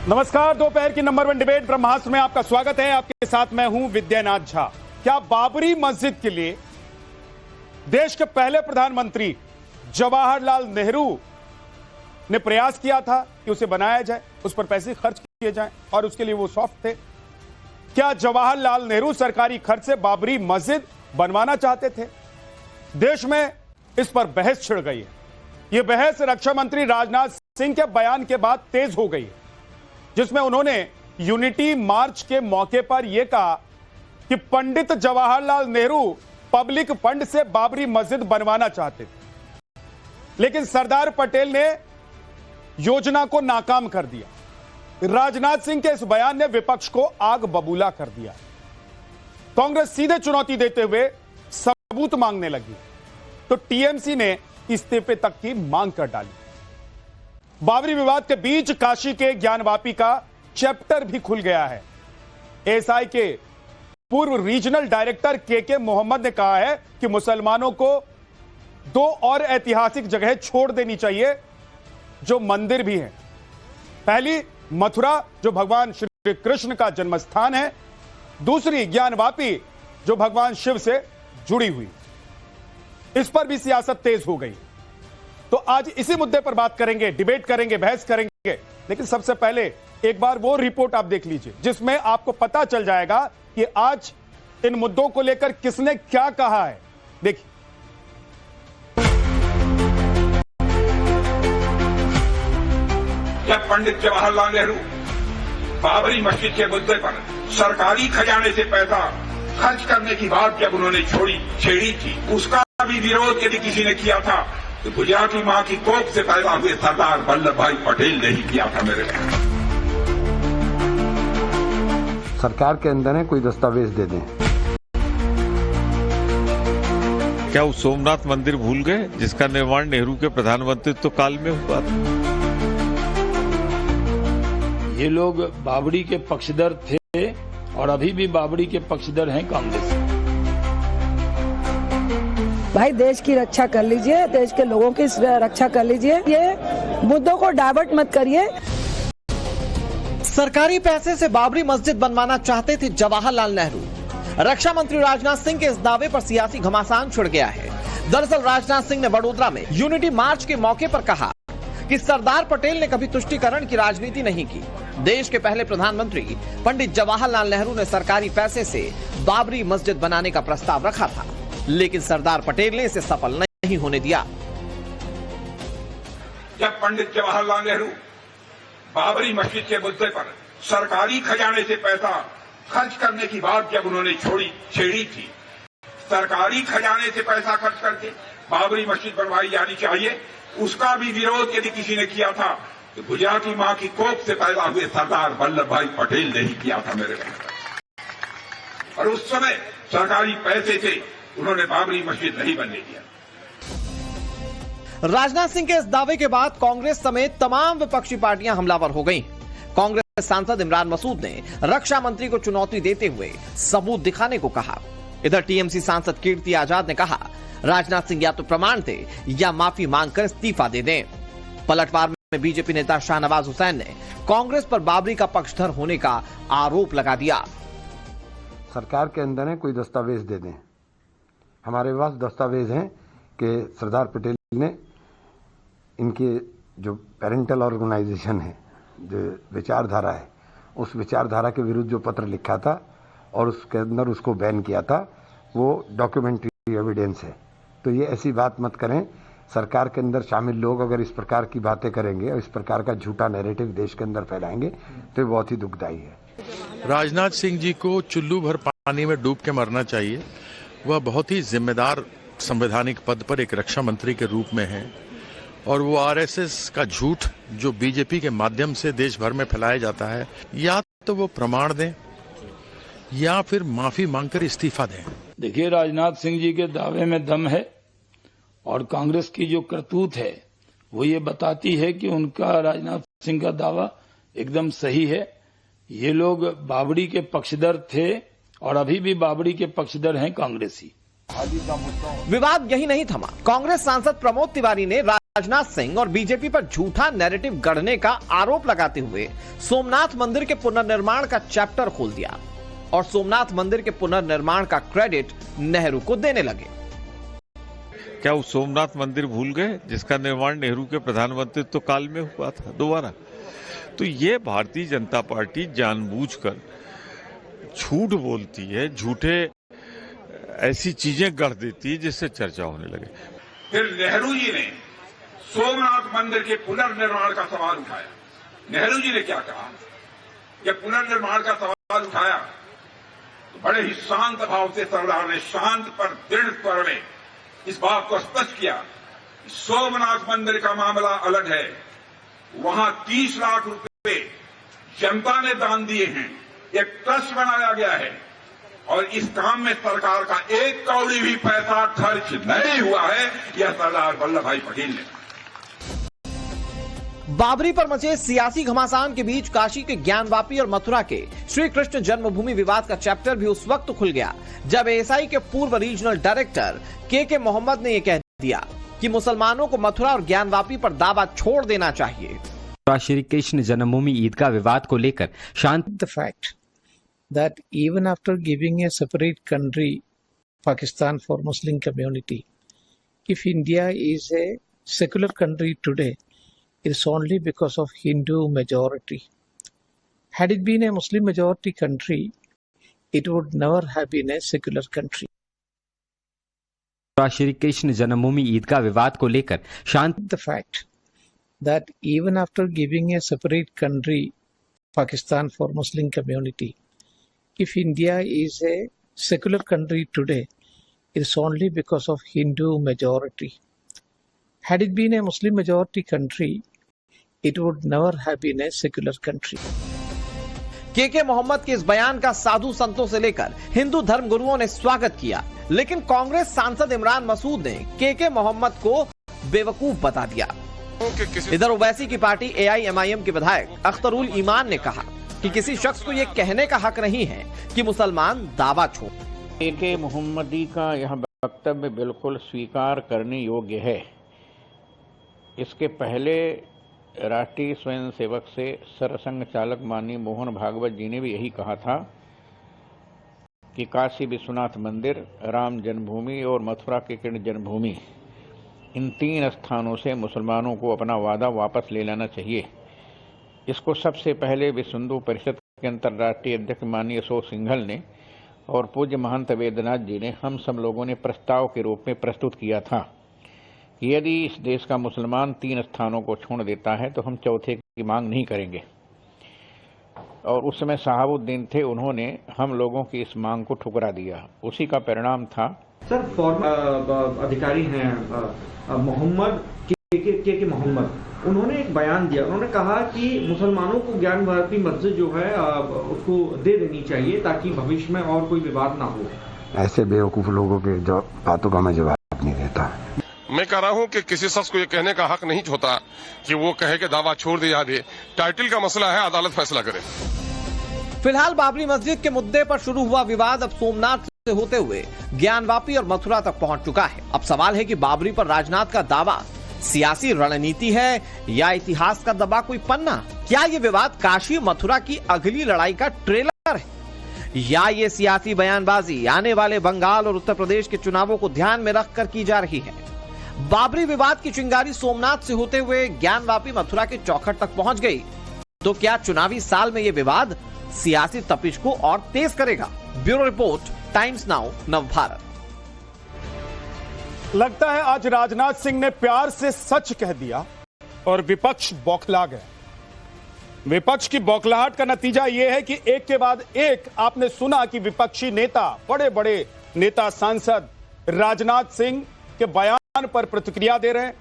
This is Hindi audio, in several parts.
नमस्कार, दोपहर की नंबर 1 डिबेट ब्रह्मास्त्र में आपका स्वागत है। आपके साथ मैं हूं विद्यानाथ झा। क्या बाबरी मस्जिद के लिए देश के पहले प्रधानमंत्री जवाहरलाल नेहरू ने प्रयास किया था कि उसे बनाया जाए, उस पर पैसे खर्च किए जाएं और उसके लिए वो सॉफ्ट थे? क्या जवाहरलाल नेहरू सरकारी खर्च से बाबरी मस्जिद बनवाना चाहते थे? देश में इस पर बहस छिड़ गई है। यह बहस रक्षा मंत्री राजनाथ सिंह के बयान के बाद तेज हो गई है, जिसमें उन्होंने यूनिटी मार्च के मौके पर यह कहा कि पंडित जवाहरलाल नेहरू पब्लिक फंड से बाबरी मस्जिद बनवाना चाहते थे, लेकिन सरदार पटेल ने योजना को नाकाम कर दिया। राजनाथ सिंह के इस बयान ने विपक्ष को आग बबूला कर दिया। कांग्रेस सीधे चुनौती देते हुए सबूत मांगने लगी, तो टीएमसी ने इस्तीफे तक की मांग कर डाली। बाबरी विवाद के बीच काशी के ज्ञानवापी का चैप्टर भी खुल गया है। एएसआई के पूर्व रीजनल डायरेक्टर के मोहम्मद ने कहा है कि मुसलमानों को 2 और ऐतिहासिक जगह छोड़ देनी चाहिए जो मंदिर भी हैं। पहली मथुरा, जो भगवान श्री कृष्ण का जन्म स्थान है, दूसरी ज्ञानवापी, जो भगवान शिव से जुड़ी हुई। इस पर भी सियासत तेज हो गई। तो आज इसी मुद्दे पर बात करेंगे, डिबेट करेंगे, बहस करेंगे। लेकिन सबसे पहले एक बार वो रिपोर्ट आप देख लीजिए, जिसमें आपको पता चल जाएगा कि आज इन मुद्दों को लेकर किसने क्या कहा है। देखिए, जब पंडित जवाहरलाल नेहरू बाबरी मस्जिद के मुद्दे पर सरकारी खजाने से पैसा खर्च करने की बात जब उन्होंने छेड़ी थी, उसका भी विरोध यदि किसी ने किया था तो गुजराती मां की कोख से पैदा हुए सरदार वल्लभ भाई पटेल ने ही किया था। मेरे सरकार के अंदर है, कोई दस्तावेज दे दें। क्या वो सोमनाथ मंदिर भूल गए जिसका निर्माण नेहरू के प्रधानमंत्रित्व काल में हुआ था? ये लोग बाबरी के पक्षधर थे और अभी भी बाबरी के पक्षधर हैं कांग्रेस। भाई, देश की रक्षा कर लीजिए, देश के लोगों की रक्षा कर लीजिए, ये मुद्दों को डाइवर्ट मत करिए। सरकारी पैसे से बाबरी मस्जिद बनवाना चाहते थे जवाहरलाल नेहरू। रक्षा मंत्री राजनाथ सिंह के इस दावे पर सियासी घमासान छिड़ गया है। दरअसल राजनाथ सिंह ने वडोदरा में यूनिटी मार्च के मौके पर कहा कि सरदार पटेल ने कभी तुष्टीकरण की राजनीति नहीं की। देश के पहले प्रधानमंत्री पंडित जवाहरलाल नेहरू ने सरकारी पैसे से बाबरी मस्जिद बनाने का प्रस्ताव रखा था, लेकिन सरदार पटेल ने इसे सफल नहीं होने दिया। जब पंडित जवाहरलाल नेहरू बाबरी मस्जिद के मुद्दे पर सरकारी खजाने से पैसा खर्च करने की बात जब उन्होंने छेड़ी थी, सरकारी खजाने से पैसा खर्च करके बाबरी मस्जिद बनवाई जानी चाहिए, उसका भी विरोध यदि किसी ने किया था तो गुजराती मां की कोख से पैदा हुए सरदार वल्लभ भाई पटेल ने ही किया था। मेरे और उस समय सरकारी पैसे से उन्होंने बाबरी मस्जिद नहीं बनने दिया। राजनाथ सिंह के इस दावे के बाद कांग्रेस समेत तमाम विपक्षी पार्टियां हमलावर हो गईं। कांग्रेस सांसद इमरान मसूद ने रक्षा मंत्री को चुनौती देते हुए सबूत दिखाने को कहा। इधर टीएमसी सांसद कीर्ति आजाद ने कहा, राजनाथ सिंह या तो प्रमाण दे या माफी मांगकर इस्तीफा दे दें। पलटवार में बीजेपी नेता शाहनवाज हुसैन ने कांग्रेस पर बाबरी का पक्षधर होने का आरोप लगा दिया। सरकार के अंदर है, कोई दस्तावेज दे दें। हमारे पास दस्तावेज हैं कि सरदार पटेल ने इनके जो पेरेंटल ऑर्गेनाइजेशन है, जो विचारधारा है, उस विचारधारा के विरुद्ध जो पत्र लिखा था और उसके अंदर उसको बैन किया था, वो डॉक्यूमेंट्री एविडेंस है। तो ये ऐसी बात मत करें। सरकार के अंदर शामिल लोग अगर इस प्रकार की बातें करेंगे और इस प्रकार का झूठा नैरेटिव देश के अंदर फैलाएंगे तो ये बहुत ही दुखदायी है। राजनाथ सिंह जी को चुल्लू भर पानी में डूब के मरना चाहिए। वह बहुत ही जिम्मेदार संवैधानिक पद पर एक रक्षा मंत्री के रूप में हैं और वो आरएसएस का झूठ जो बीजेपी के माध्यम से देश भर में फैलाया जाता है, या तो वो प्रमाण दें या फिर माफी मांगकर इस्तीफा दें। देखिए, राजनाथ सिंह जी के दावे में दम है और कांग्रेस की जो करतूत है वो ये बताती है कि उनका, राजनाथ सिंह का दावा एकदम सही है। ये लोग बाबरी के पक्षधर थे और अभी भी बाबरी के पक्षधर हैं कांग्रेसी। विवाद यही नहीं थमा। कांग्रेस सांसद प्रमोद तिवारी ने राजनाथ सिंह और बीजेपी पर झूठा नैरेटिव गढ़ने का आरोप लगाते हुए सोमनाथ मंदिर के पुनर्निर्माण का चैप्टर खोल दिया और सोमनाथ मंदिर के पुनर्निर्माण का क्रेडिट नेहरू को देने लगे। क्या वो सोमनाथ मंदिर भूल गए जिसका निर्माण नेहरू के प्रधानमंत्रित्व काल में हुआ था दोबारा? तो ये भारतीय जनता पार्टी जानबूझकर झूठ बोलती है, झूठे ऐसी चीजें गढ़ देती है जिससे चर्चा होने लगे। फिर नेहरू जी ने सोमनाथ मंदिर के पुनर्निर्माण का सवाल उठाया। नेहरू जी ने क्या कहा? जब पुनर्निर्माण का सवाल उठाया तो बड़े ही शांत भाव से सरदार ने शांत पर दृढ़ स्वर में इस बात को स्पष्ट किया कि सोमनाथ मंदिर का मामला अलग है, वहां 30 लाख रुपए जनता ने दान दिए हैं, एक ट्रस्ट बनाया गया है और इस काम में सरकार का एक कौड़ी भी पैसा खर्च नहीं हुआ है। यह सरदार वल्लभ भाई पटेल ने। बाबरी पर मचे सियासी घमासान के बीच काशी के ज्ञानवापी और मथुरा के श्री कृष्ण जन्मभूमि विवाद का चैप्टर भी उस वक्त खुल गया जब एएसआई के पूर्व रीजनल डायरेक्टर के मोहम्मद ने यह कह दिया कि मुसलमानों को मथुरा और ज्ञानवापी पर दावा छोड़ देना चाहिए। श्री कृष्ण जन्मभूमि ईदगाह विवाद को लेकर शांत the fact that even after giving a separate country, Pakistan, for Muslim community, if India is a secular country today, it's only because of Hindu majority. Had it been a Muslim majority country, it would never have been a secular country. Shri Krishna जन्मभूमि ईदगाह विवाद को लेकर शांत the fact that even after giving a separate country, Pakistan, for Muslim community, if India is a secular country today, it's only because of Hindu majority. Had it been a Muslim majority country, it would never have been a secular country. के मोहम्मद के इस बयान का साधु संतों से लेकर हिंदू धर्म गुरुओं ने स्वागत किया, लेकिन कांग्रेस सांसद इमरान मसूद ने के मोहम्मद को बेवकूफ बता दिया। इधर ओवैसी की पार्टी AIMIM के विधायक अख्तरुल ईमान ने कहा कि किसी शख्स को यह कहने का हक नहीं है कि मुसलमान दावा छोड़। के मोहम्मदी का यह वक्तव्य बिल्कुल स्वीकार करने योग्य है। इसके पहले राष्ट्रीय स्वयंसेवक से सरसंघ चालक माननीय मोहन भागवत जी ने भी यही कहा था कि काशी विश्वनाथ मंदिर, राम जन्मभूमि और मथुरा के कृष्ण जन्मभूमि, इन 3 स्थानों से मुसलमानों को अपना वादा वापस ले लेना चाहिए। इसको सबसे पहले विश्व हिंदू परिषद के अंतर्राष्ट्रीय अध्यक्ष माननीय अशोक सिंघल ने और पूज्य महंत वेदनाथ जी ने हम सब लोगों ने प्रस्ताव के रूप में प्रस्तुत किया था कि यदि इस देश का मुसलमान 3 स्थानों को छोड़ देता है तो हम चौथे की मांग नहीं करेंगे। और उस समय शहाबुद्दीन थे, उन्होंने हम लोगों की इस मांग को ठुकरा दिया। उसी का परिणाम था। सर, फॉर्मर अधिकारी हैं मोहम्मद के मोहम्मद, उन्होंने एक बयान दिया। उन्होंने कहा कि मुसलमानों को ज्ञानवापी मस्जिद जो है उसको दे देनी चाहिए ताकि भविष्य में और कोई विवाद ना हो। ऐसे बेवकूफ लोगों के बातों का मैं जवाब नहीं देता। मैं कह रहा हूं कि किसी शख्स को ये कहने का हक नहीं होता कि वो कहे कि दावा छोड़ दिया दे। टाइटल का मसला है, अदालत फैसला करे। फिलहाल बाबरी मस्जिद के मुद्दे पर शुरू हुआ विवाद अब सोमनाथ से होते हुए ज्ञानवापी और मथुरा तक पहुंच चुका है। अब सवाल है कि बाबरी पर राजनाथ का दावा सियासी रणनीति है या इतिहास का दबा कोई पन्ना? क्या ये विवाद काशी मथुरा की अगली लड़ाई का ट्रेलर है या ये सियासी बयानबाजी आने वाले बंगाल और उत्तर प्रदेश के चुनावों को ध्यान में रखकर की जा रही है? बाबरी विवाद की चिंगारी सोमनाथ से होते हुए ज्ञानवापी मथुरा के चौखट तक पहुंच गई तो क्या चुनावी साल में ये विवाद सियासी तपिश को और तेज करेगा? Bureau report, times now, Navbharat. लगता है आज राजनाथ सिंह ने प्यार से सच कह दिया और विपक्ष बौखला गया। विपक्ष की बौखलाहट का नतीजा यह है कि एक के बाद एक आपने सुना कि विपक्षी नेता, बड़े बड़े नेता, सांसद राजनाथ सिंह के बयान पर प्रतिक्रिया दे रहे हैं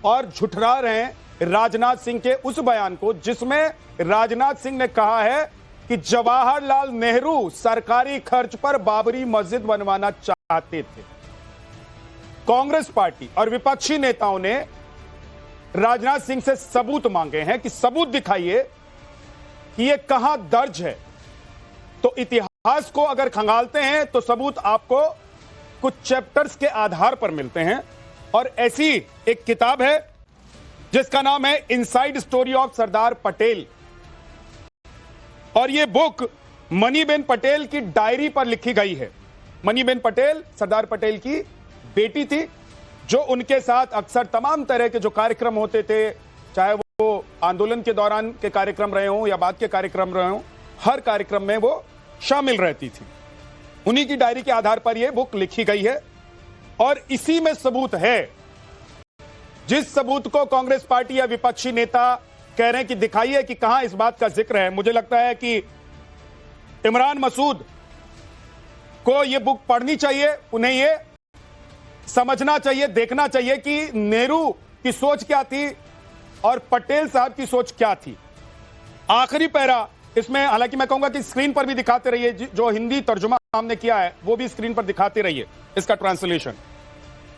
और झुठला रहे हैं राजनाथ सिंह के उस बयान को जिसमें राजनाथ सिंह ने कहा है कि जवाहरलाल नेहरू सरकारी खर्च पर बाबरी मस्जिद बनवाना चाहते थे। कांग्रेस पार्टी और विपक्षी नेताओं ने राजनाथ सिंह से सबूत मांगे हैं कि सबूत दिखाइए कि यह कहां दर्ज है। तो इतिहास को अगर खंगालते हैं तो सबूत आपको कुछ चैप्टर्स के आधार पर मिलते हैं और ऐसी एक किताब है जिसका नाम है inside story of Sardar Patel. और यह बुक मनीबेन पटेल की डायरी पर लिखी गई है। मनीबेन पटेल सरदार पटेल की बेटी थी, जो उनके साथ अक्सर तमाम तरह के जो कार्यक्रम होते थे, चाहे वो आंदोलन के दौरान के कार्यक्रम रहे हों या बाद के कार्यक्रम रहे हों, हर कार्यक्रम में वो शामिल रहती थी। उन्हीं की डायरी के आधार पर यह बुक लिखी गई है और इसी में सबूत है, जिस सबूत को कांग्रेस पार्टी या विपक्षी नेता कह रहे हैं कि दिखाइए कि कहां इस बात का जिक्र है। मुझे लगता है कि इमरान मसूद को यह बुक पढ़नी चाहिए, उन्हें यह समझना चाहिए, देखना चाहिए कि नेहरू की सोच क्या थी और पटेल साहब की सोच क्या थी। आखिरी पैरा इसमें, हालांकि मैं कहूंगा कि स्क्रीन पर भी दिखाते रहिए, जो हिंदी तर्जुमा हमने किया है वो भी स्क्रीन पर दिखाते रहिए इसका translation.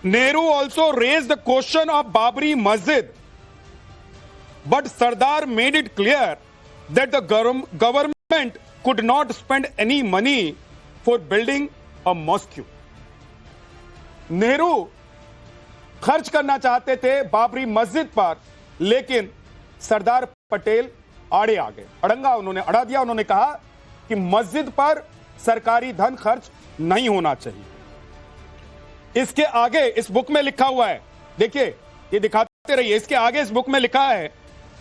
Nehru also raise the question of Babri Masjid, but Sardar made it clear that the government could not spend any money for building a mosque. Nehru खर्च करना चाहते थे बाबरी मस्जिद पर, लेकिन सरदार पटेल आड़े आ गए, अड़ंगा उन्होंने अड़ा दिया। उन्होंने कहा कि मस्जिद पर सरकारी धन खर्च नहीं होना चाहिए। इसके आगे इस बुक में लिखा हुआ है, देखिए ये दिखाते रहिए, इसके आगे इस बुक में लिखा है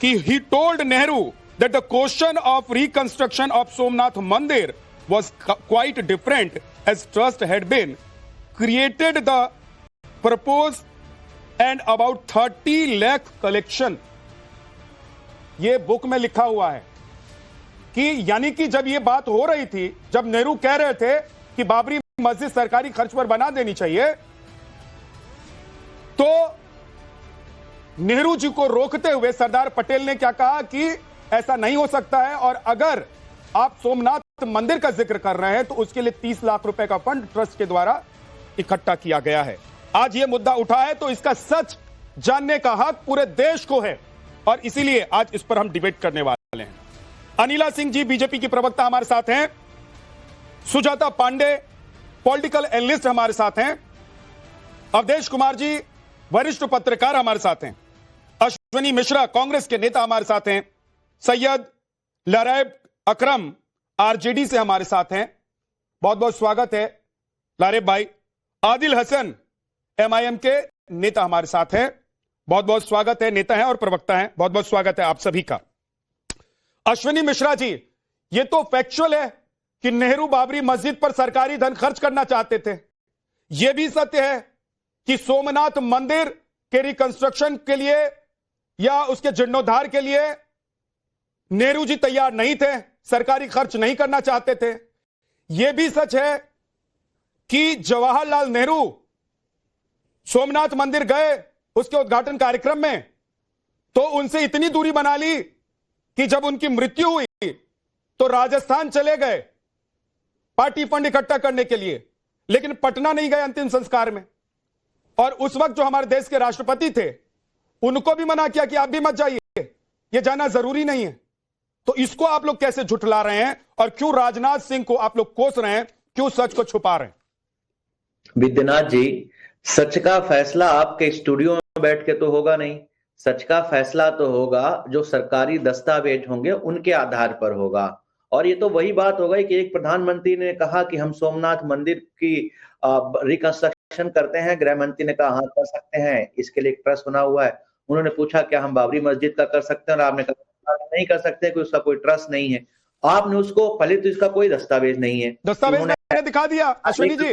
कि he told Nehru that the question of reconstruction of Somnath Mandir was quite different, as trust had been created the purpose and about 30 lakh collection। ये बुक में लिखा हुआ है कि यानी कि जब ये बात हो रही थी, जब नेहरू कह रहे थे कि बाबरी मस्जिद सरकारी खर्च पर बना देनी चाहिए, तो नेहरू जी को रोकते हुए सरदार पटेल ने क्या कहा कि ऐसा नहीं हो सकता है, और अगर आप सोमनाथ मंदिर का जिक्र कर रहे हैं तो उसके लिए 30 लाख रुपए का फंड ट्रस्ट के द्वारा इकट्ठा किया गया है। आज यह मुद्दा उठा है तो इसका सच जानने का हक पूरे देश को है, और इसीलिए आज इस पर हम डिबेट करने वाले हैं। अनिला सिंह जी बीजेपी की प्रवक्ता हमारे साथ हैं, सुजाता पांडे पॉलिटिकल एनालिस्ट हमारे साथ हैं, अवधेश कुमार जी वरिष्ठ पत्रकार हमारे साथ हैं, अश्विनी मिश्रा कांग्रेस के नेता हमारे साथ हैं, सैयद लरैब अकरम आरजेडी से हमारे साथ हैं। बहुत बहुत स्वागत है लारेब भाई। आदिल हसन एमआईएम के नेता हमारे साथ हैं, बहुत बहुत स्वागत है, नेता हैं और प्रवक्ता हैं, बहुत बहुत स्वागत है आप सभी का। अश्विनी मिश्रा जी, ये तो फैक्चुअल है कि नेहरू बाबरी मस्जिद पर सरकारी धन खर्च करना चाहते थे। यह भी सत्य है कि सोमनाथ मंदिर के रिकंस्ट्रक्शन के लिए या उसके जीर्णोद्धार के लिए नेहरू जी तैयार नहीं थे, सरकारी खर्च नहीं करना चाहते थे। यह भी सच है कि जवाहरलाल नेहरू सोमनाथ मंदिर गए उसके उद्घाटन कार्यक्रम में, तो उनसे इतनी दूरी बना ली कि जब उनकी मृत्यु हुई तो राजस्थान चले गए पार्टी फंड इकट्ठा करने के लिए, लेकिन पटना नहीं गए अंतिम संस्कार में। और उस वक्त जो हमारे देश के राष्ट्रपति थे उनको भी मना किया कि आप भी मत जाइए, यह जाना जरूरी नहीं है। तो इसको आप लोग कैसे झुठला रहे हैं, और क्यों राजनाथ सिंह को आप लोग कोस रहे हैं, क्यों सच को छुपा रहे हैं? विद्यानाथ जी, सच का फैसला आपके स्टूडियो में बैठ के तो होगा नहीं, सच का फैसला तो होगा जो सरकारी दस्तावेज होंगे उनके आधार पर होगा। और ये तो वही बात हो गई कि एक प्रधानमंत्री ने कहा कि हम सोमनाथ मंदिर की रिकंस्ट्रक्शन करते हैं, गृह मंत्री ने कहा हाँ कर सकते हैं, इसके लिए एक ट्रस्ट बना हुआ है। उन्होंने पूछा क्या हम बाबरी मस्जिद का कर सकते हैं, और आपने कहा नहीं कर सकते, कोई उसका कोई ट्रस्ट नहीं है। आपने उसको पहले तो इसका कोई दस्तावेज नहीं है, दस्तावेज मैंने दिखा दिया अश्विनी जी,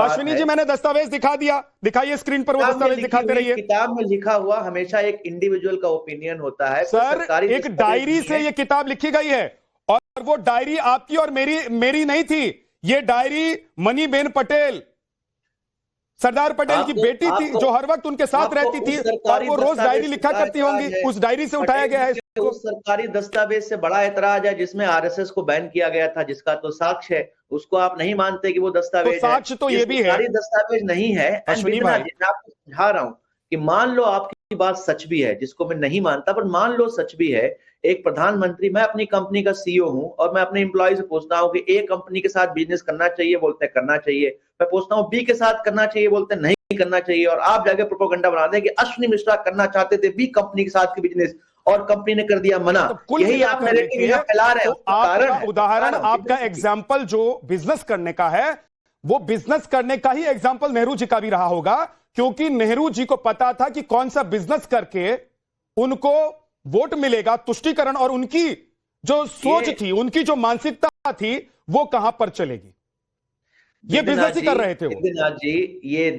अश्विनी जी मैंने दस्तावेज दिखा दिया, दिखाइए स्क्रीन पर वो दस्तावेज दिखाते रहिए। किताब में लिखा हुआ हमेशा एक इंडिविजुअल का ओपिनियन होता है सर, एक डायरी से ये किताब लिखी गई है, और वो डायरी आपकी और मेरी नहीं थी, ये डायरी मनीबेन पटेल सरदार पटेल की बेटी थी, जो हर वक्त उनके साथ रहती थी, और वो रोज डायरी लिखा करती होंगी, उस डायरी से उठाया गया है। उस सरकारी दस्तावेज से बड़ा ऐतराज है जिसमें आरएसएस को बैन किया गया था, जिसका तो साक्ष्य है, उसको आप नहीं मानते कि वो दस्तावेज तो साक्ष्य तो ये भी है, सरकारी दस्तावेज नहीं है। अश्विनी भाई, मैं आपको समझा रहा हूं कि मान लो आपकी बात सच भी है, जिसको मैं नहीं मानता, पर मान लो सच भी है, एक प्रधानमंत्री, मैं अपनी कंपनी का सीईओ हूं और मैं अपने एम्प्लॉय से पूछता हूं कि ए कंपनी के साथ बिजनेस करना चाहिए, बोलते हैं करना चाहिए। मैं पूछता हूं बी के साथ करना चाहिए, बोलते हैं नहीं करना चाहिए। और आप जाके प्रोपेगेंडा बना दें कि अश्विनी मिश्रा करना चाहते थे बी कंपनी के साथ बिजनेस और कंपनी ने कर दिया मना। तो यही आप फैला रहे हैं। तो आपका उदाहरण, आपका एग्जाम्पल जो बिजनेस करने का है, वो बिजनेस करने का ही एग्जाम्पल नेहरू जी का भी रहा होगा, क्योंकि नेहरू जी को पता था कि कौन सा बिजनेस करके उनको वोट मिलेगा, तुष्टीकरण, और उनकी जो सोच थी, उनकी जो मानसिकता थी, वो कहां पर चलेगी। ये बिजनेस ही कर रहे थे विद्यानाथ जी। ये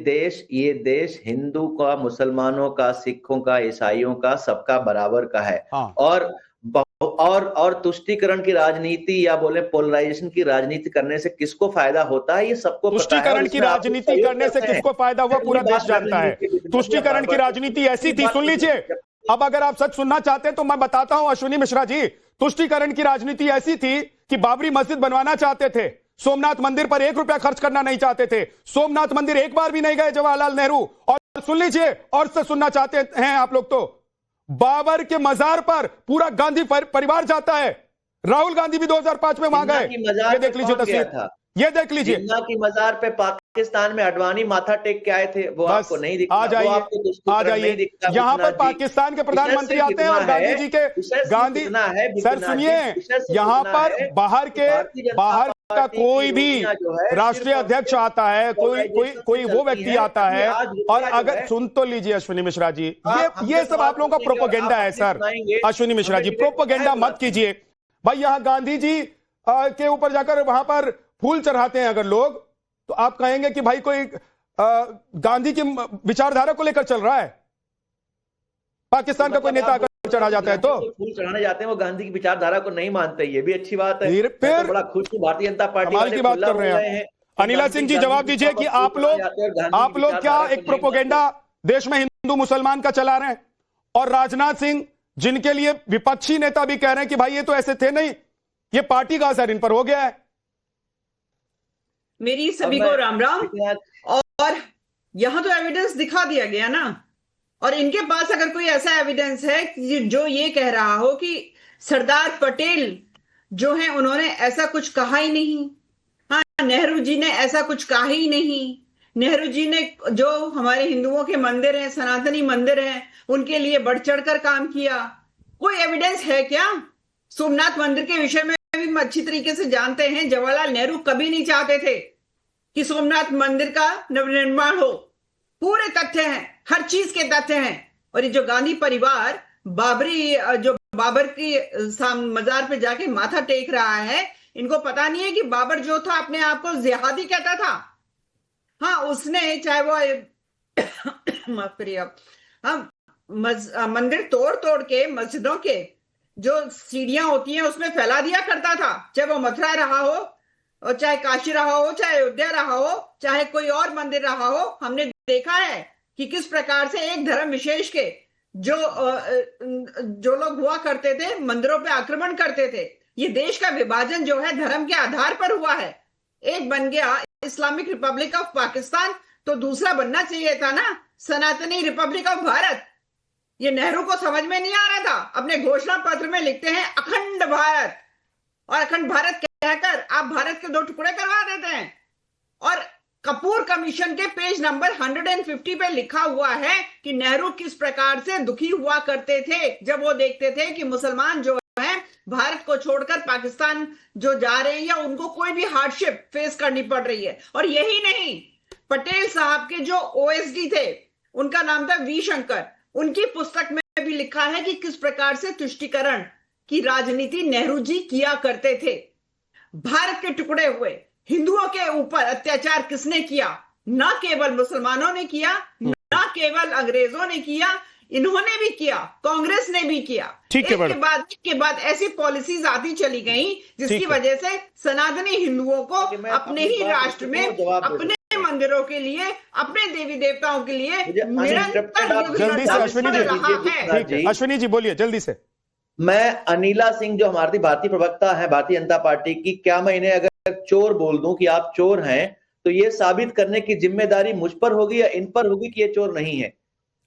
देश हिंदू का, मुसलमानों का, सिखों का, ईसाइयों का, सबका बराबर का है। और तुष्टीकरण की राजनीति या बोले पोलराइजेशन की राजनीति करने से किसको फायदा होता है, ये सबको पता है। तुष्टीकरण की राजनीति करने से किसको फायदा हुआ, पूरा देश जानता है। तुष्टीकरण की राजनीति ऐसी थी, सुन लीजिए, अब अगर आप सच सुनना चाहते हैं तो मैं बताता हूं अश्विनी मिश्रा जी। तुष्टीकरण की राजनीति ऐसी थी कि बाबरी मस्जिद बनवाना चाहते थे, सोमनाथ मंदिर पर 1 रुपया खर्च करना नहीं चाहते थे, सोमनाथ मंदिर एक बार भी नहीं गए जवाहरलाल नेहरू। और सुन लीजिए, और से सुनना चाहते हैं आप लोग तो, बाबर के मजार पर पूरा गांधी परिवार जाता है। राहुल गांधी भी 2005 में वहां गए। ये देख लीजिए तस्वीर, ये देख लीजिए। जिन्ना की मजार पे पाकिस्तान में अडवाणी माथा टेक के आए थे, वो आपको नहीं दिखता। आ जाइए, यहाँ पर पाकिस्तान के प्रधानमंत्री आते हैं और गांधी जी के सर सुनिए, यहाँ पर बाहर का कोई भी राष्ट्रीय अध्यक्ष आता है, कोई वो व्यक्ति आता है, और अगर सुन तो लीजिए अश्विनी मिश्रा जी, ये सब आप लोगों का प्रोपोगेंडा है सर। अश्विनी मिश्रा जी, प्रोपोगेंडा मत कीजिए भाई। यहाँ गांधी जी के ऊपर जाकर वहां पर फूल चढ़ाते हैं अगर लोग, तो आप कहेंगे कि भाई कोई गांधी की विचारधारा को लेकर चल रहा है। पाकिस्तान का कोई नेता अगर चढ़ा जाता है तो फूल चढ़ाने जाते हैं, वो गांधी की विचारधारा को नहीं मानते, ये भी अच्छी बात है। फिर तो बड़ा खुश भारतीय जनता पार्टी की बात कर रहे हैं। अनिला सिंह जी, जवाब दीजिए कि आप लोग क्या एक प्रोपोगेंडा देश में हिंदू मुसलमान का चला रहे हैं, और राजनाथ सिंह जिनके लिए विपक्षी नेता भी कह रहे हैं कि भाई ये तो ऐसे थे नहीं, ये पार्टी का असर इन पर हो गया है। मेरी सभी को राम राम। और यहां तो एविडेंस दिखा दिया गया ना, और इनके पास अगर कोई ऐसा एविडेंस है जो ये कह रहा हो कि सरदार पटेल जो है उन्होंने ऐसा कुछ कहा ही नहीं, हाँ नेहरू जी ने ऐसा कुछ कहा ही नहीं, नेहरू जी ने जो हमारे हिंदुओं के मंदिर हैं, सनातनी मंदिर हैं, उनके लिए बढ़ चढ़कर काम किया, कोई एविडेंस है क्या? सोमनाथ मंदिर के विषय में भी अच्छी तरीके से जानते हैं, जवाहरलाल नेहरू कभी नहीं चाहते थे कि सोमनाथ मंदिर का नवनिर्माण हो। पूरे तथ्य हैं, हर चीज के तथ्य हैं। और ये जो गांधी परिवार बाबर की मजार पे जाके माथा टेक रहा है, इनको पता नहीं है कि बाबर जो था अपने आप को जिहादी कहता था। हाँ, उसने चाहे वो माफ करिए आप, हाँ मंदिर तोड़ तोड़ के मस्जिदों के जो सीढ़ियां होती हैं उसमें फैला दिया करता था, चाहे वो मथुरा रहा हो और चाहे काशी रहा हो, चाहे अयोध्या रहा हो, चाहे कोई और मंदिर रहा हो। हमने देखा है कि किस प्रकार से एक धर्म विशेष के जो लोग हुआ करते थे मंदिरों पे आक्रमण करते थे। ये देश का विभाजन जो है धर्म के आधार पर हुआ है। एक बन गया इस्लामिक रिपब्लिक ऑफ पाकिस्तान, तो दूसरा बनना चाहिए था ना सनातनी रिपब्लिक ऑफ भारत। ये नेहरू को समझ में नहीं आ रहा था। अपने घोषणा पत्र में लिखते हैं अखंड भारत, और अखंड भारत कहकर आप भारत के 2 टुकड़े करवा देते हैं। और कपूर कमीशन के पेज नंबर 150 पे लिखा हुआ है कि नेहरू किस प्रकार से दुखी हुआ करते थे जब वो देखते थे कि मुसलमान जो है भारत को छोड़कर पाकिस्तान जो जा रहे हैं या उनको कोई भी हार्डशिप फेस करनी पड़ रही है। और यही नहीं, पटेल साहब के जो ओएसडी थे उनका नाम था वी शंकर, उनकी पुस्तक में भी लिखा है कि किस प्रकार से तुष्टीकरण की राजनीति नेहरू जी किया करते थे। भारत के टुकड़े हुए हिंदुओं के ऊपर अत्याचार किसने किया? ना केवल मुसलमानों ने किया, ना केवल अंग्रेजों ने किया, इन्होंने भी किया, कांग्रेस ने भी किया। एक के बाद ऐसी पॉलिसीज आती चली गई जिसकी वजह से सनातनी हिंदुओं को अपने ही राष्ट्र में अपने मंदिरों के लिए, अपने देवी देवताओं के लिए जल्दी से अश्विनी जी बोलिए जल्दी से। मैं अनिला सिंह जो हमारी भारतीय प्रवक्ता है भारतीय जनता पार्टी की, क्या मैं इन्हें अगर चोर बोल दूं कि आप चोर हैं, तो ये साबित करने की जिम्मेदारी मुझ पर होगी या इन पर होगी कि ये चोर नहीं है?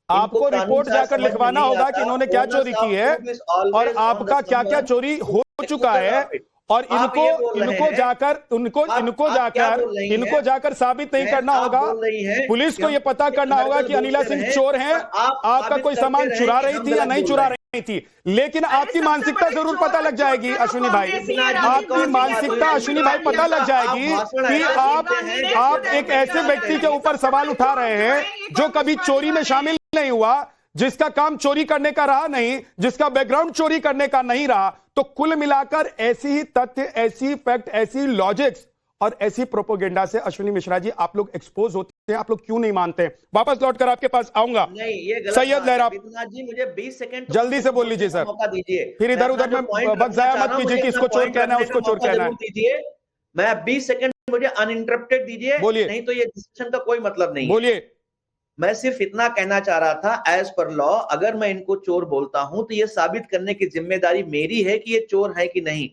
आपको रिपोर्ट जाकर लिखवाना होगा कि इन्होंने क्या चोरी की है और आपका क्या क्या चोरी हो चुका है, और इनको जाकर साबित नहीं करना होगा। पुलिस को यह पता करना होगा कि अनिला सिंह चोर हैं, आपका कोई सामान चुरा रही थी या नहीं चुरा रही थी। लेकिन आपकी मानसिकता जरूर पता लग जाएगी अश्विनी भाई, आपकी मानसिकता अश्विनी भाई पता लग जाएगी कि आप एक ऐसे व्यक्ति के ऊपर सवाल उठा रहे हैं जो कभी चोरी में शामिल नहीं हुआ, जिसका काम चोरी करने का रहा नहीं, जिसका बैकग्राउंड चोरी करने का नहीं रहा। तो कुल मिलाकर ऐसी ही तथ्य, ऐसी फैक्ट, ऐसी लॉजिक्स और ऐसी प्रोपोगेंडा से अश्विनी मिश्रा जी आप लोग एक्सपोज होते हैं। आप लोग क्यों नहीं मानते? वापस लौटकर आपके पास आऊंगा। सैयद लहरा जी, मुझे 20 सेकंड जल्दी से बोल लीजिए सर, फिर इधर उधर में वक्त जाया मत कीजिए कि इसको चोर कहना है, उसको चोर कहना है। मैं 20 सेकंड मुझे अनइंटरप्टेड दीजिए, बोलिए, नहीं तो ये डिस्कशन का कोई मतलब नहीं। बोलिए। मैं सिर्फ इतना कहना चाह रहा था, एज पर लॉ अगर मैं इनको चोर बोलता हूं तो ये साबित करने की जिम्मेदारी मेरी है कि ये चोर है कि नहीं,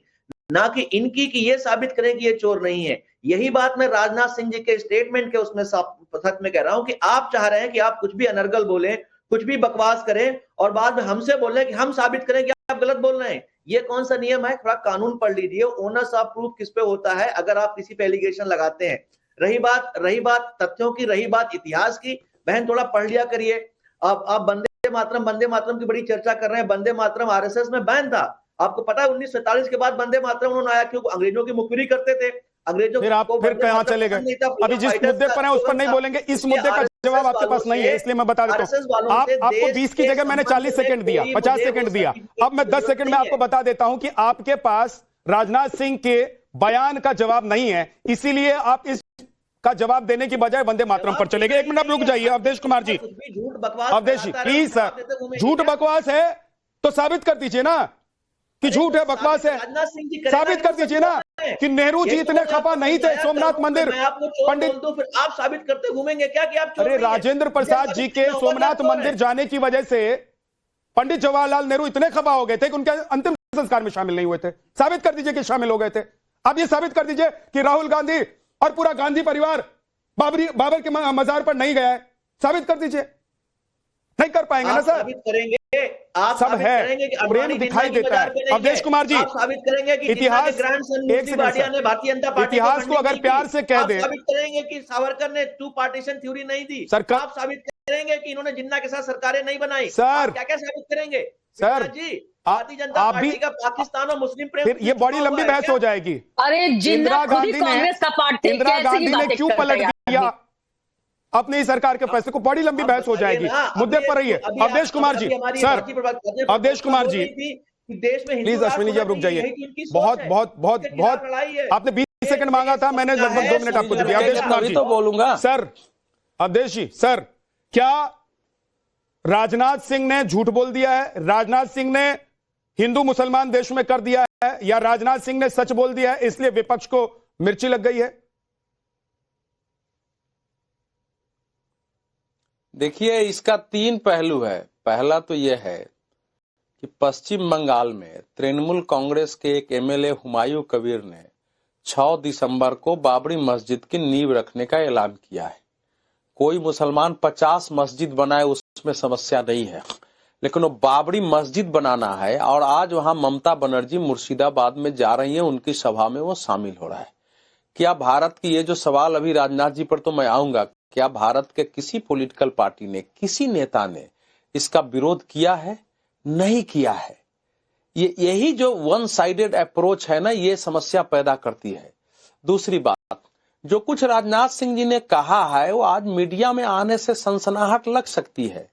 ना कि इनकी कि ये साबित करें कि ये चोर नहीं है। यही बात मैं राजनाथ सिंह जी के स्टेटमेंट के उसमें सच में कह रहा हूं कि आप चाह रहे हैं कि आप कुछ भी अनर्गल बोलें, कुछ भी बकवास करें और बाद में हमसे बोलें कि हम साबित करें कि आप गलत बोल रहे हैं। ये कौन सा नियम है? थोड़ा कानून पढ़ लीजिए। ओनर्स ऑफ प्रूफ किस पे होता है अगर आप किसी पे एलिगेशन लगाते हैं। रही बात तथ्यों की, रही बात इतिहास की, बहन थोड़ा पढ़ लिया करिए। आप वंदे मातरम की बड़ी चर्चा कर रहे हैं। वंदे मातरम आरएसएस में बैन था। आपको पता है 1947 के बाद वंदे मातरम उन्होंने आया क्यों? अंग्रेजों की मुखबिरी करते थे। अंग्रेजों फिर आप फिर कहां चले गए? अभी जिस मुद्दे पर है उस पर नहीं बोलेंगे। इस मुद्दे का जवाब आपके पास नहीं है, इसलिए मैं बता देता हूं। आपको 20 की जगह मैंने 40 सेकंड दिया, 50 सेकंड दिया। अब मैं 10 सेकंड में आपको बता देता हूं कि आपके पास राजनाथ सिंह के बयान का जवाब नहीं है, इसीलिए आप इस का जवाब देने की बजाय वंदे मातरम पर चले गए। 1 मिनट रुक जाइए अवधेश कुमार जी। अवधेश जी प्लीज सर, झूठ बकवास है तो साबित कर दीजिए ना कि झूठ है, बकवास है, साबित कर दीजिए ना कि नेहरू जी इतने खफा नहीं थे सोमनाथ मंदिर। पंडित आप साबित करते घूमेंगे क्या कि आप? अरे राजेंद्र प्रसाद जी के सोमनाथ मंदिर जाने की वजह से पंडित जवाहरलाल नेहरू इतने खफा हो गए थे कि उनके अंतिम संस्कार में शामिल नहीं हुए थे। साबित कर दीजिए कि शामिल हो गए थे। अब ये साबित कर दीजिए कि राहुल गांधी और पूरा गांधी परिवार बाबर के मजार पर नहीं गया है। साबित कर दीजिए। नहीं कर पाएंगे ना सर? साबित करेंगे, आप सब है, प्रेम दिखाई देता है। अवधेश कुमार जी, साबित करेंगे कि इतिहास ने भारतीय जनता पार्टी इतिहास को अगर प्यार से कह दे, साबित करेंगे कि सावरकर ने टू पार्टीशन थ्योरी नहीं दी। सरकार आप साबित करेंगे कि इन्होंने जिन्ना के साथ सरकारें नहीं बनाई। सर क्या क्या साबित करेंगे सर जी? भारतीय जनता पार्टी का पाकिस्तान और मुस्लिम प्रेम, फिर ये बड़ी लंबी बहस हो जाएगी। अरे इंदिरा गांधी ने क्यों पलट दिया अपनी सरकार के फैसले को? बड़ी लंबी बहस हो जाएगी। मुद्दे पर रहिए। अवधेश कुमार जी, सर अवधेश कुमार जी प्लीज, अश्विनी जी आप रुक जाइए। बहुत बहुत बहुत बहुत आपने 20 सेकंड मांगा था, मैंने लगभग 2 मिनट आपको दिया। अवधेश कुमार जी तो बोलूंगा सर। अवधेश जी सर, क्या राजनाथ सिंह ने झूठ बोल दिया है? राजनाथ सिंह ने हिंदू मुसलमान देश में कर दिया है, या राजनाथ सिंह ने सच बोल दिया है इसलिए विपक्ष को मिर्ची लग गई है? देखिए, इसका 3 पहलू है। पहला तो यह है कि पश्चिम बंगाल में तृणमूल कांग्रेस के एक एमएलए हुमायूं कबीर ने 6 दिसंबर को बाबरी मस्जिद की नींव रखने का ऐलान किया है। कोई मुसलमान 50 मस्जिद बनाए उसमें समस्या नहीं है, लेकिन वो बाबरी मस्जिद बनाना है। और आज वहां ममता बनर्जी मुर्शिदाबाद में जा रही है, उनकी सभा में वो शामिल हो रहा है। क्या भारत की ये जो सवाल अभी राजनाथ जी पर तो मैं आऊंगा, क्या भारत के किसी पॉलिटिकल पार्टी ने, किसी नेता ने इसका विरोध किया है? नहीं किया है। यही जो वन साइडेड अप्रोच है ना, ये समस्या पैदा करती है। दूसरी बात, जो कुछ राजनाथ सिंह जी ने कहा है वो आज मीडिया में आने से सनसनाहट लग सकती है,